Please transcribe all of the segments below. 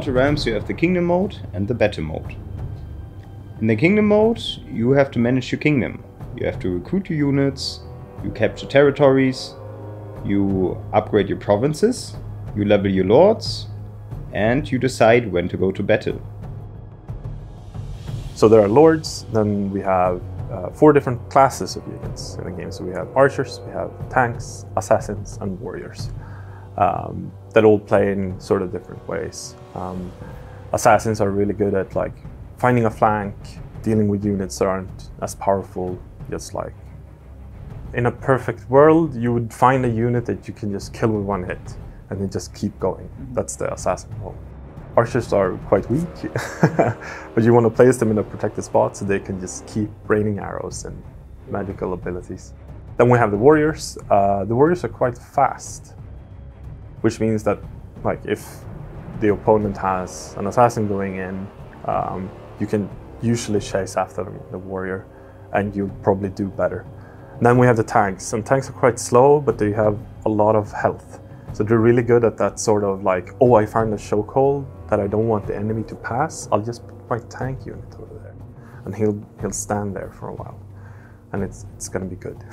Immortal Realms you have the Kingdom mode and the Battle mode. In the Kingdom mode you have to manage your kingdom. You have to recruit your units, you capture territories, you upgrade your provinces, you level your lords, and you decide when to go to battle. So there are lords, then we have 4 different classes of units in the game. So we have archers, we have tanks, assassins, and warriors that all play in sort of different ways. Assassins are really good at like finding a flank, dealing with units that aren't as powerful. Just like in a perfect world, you would find a unit that you can just kill with 1 hit and then just keep going. That's the assassin role. Archers are quite weak, but you want to place them in a protected spot so they can just keep raining arrows and magical abilities. Then we have the warriors. The warriors are quite fast, which means that like if the opponent has an assassin going in, you can usually chase after the warrior and you'll probably do better. And then we have the tanks, and tanks are quite slow, but they have a lot of health. So they're really good at that sort of like, oh, I found a chokehold that I don't want the enemy to pass. I'll just put my tank unit over there, and he'll stand there for a while, and it's gonna be good.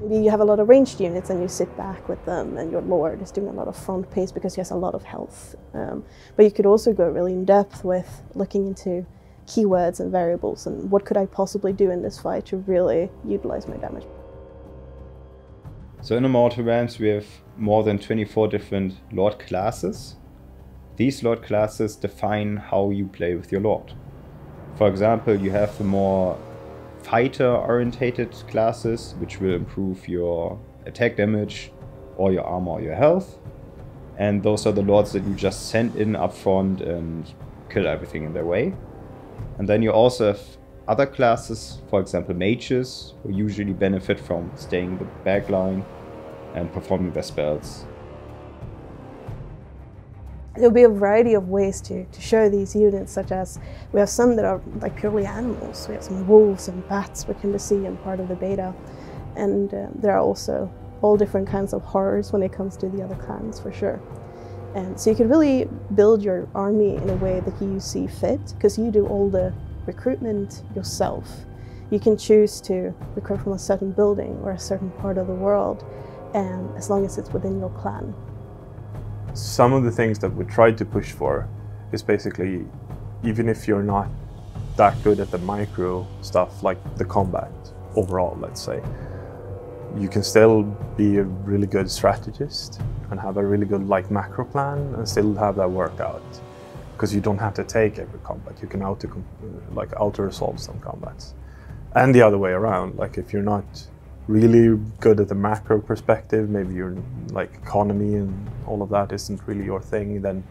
Maybe you have a lot of ranged units and you sit back with them, and your lord is doing a lot of front pace because he has a lot of health. But you could also go really in depth with looking into keywords and variables and what could I possibly do in this fight to really utilize my damage. So in Immortal Realms we have more than 24 different lord classes. These lord classes define how you play with your lord. For example, you have the more fighter-orientated classes, which will improve your attack damage or your armor or your health. And those are the lords that you just send in up front and kill everything in their way. And then you also have other classes, for example mages, who usually benefit from staying in the back line and performing their spells. There'll be a variety of ways to show these units, such as we have some that are like purely animals. We have some wolves and bats we can see in part of the beta. And there are also all different kinds of horrors when it comes to the other clans, for sure. And so you can really build your army in a way that you see fit, because you do all the recruitment yourself. You can choose to recruit from a certain building or a certain part of the world, and as long as it's within your clan. Some of the things that we tried to push for is basically, even if you're not that good at the micro stuff, like the combat overall, let's say, you can still be a really good strategist and have a really good like macro plan and still have that work out, because you don't have to take every combat. You can auto resolve some combats, and the other way around. Like if you're not really good at the macro perspective, maybe your like economy and all of that isn't really your thing, then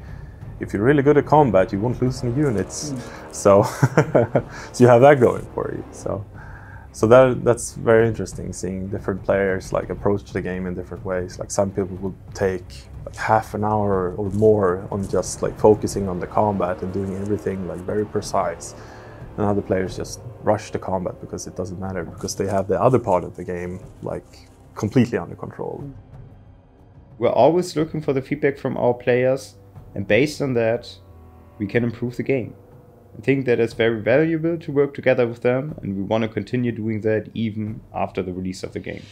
if you're really good at combat, you won't lose any units. So, so you have that going for you. So that's very interesting, seeing different players like approach the game in different ways. Like some people will take like half an hour or more on just like focusing on the combat and doing everything like very precise. And other players just rush the combat because it doesn't matter, because they have the other part of the game like completely under control. We're always looking for the feedback from our players, and based on that, we can improve the game. I think that it's very valuable to work together with them, and we want to continue doing that even after the release of the game.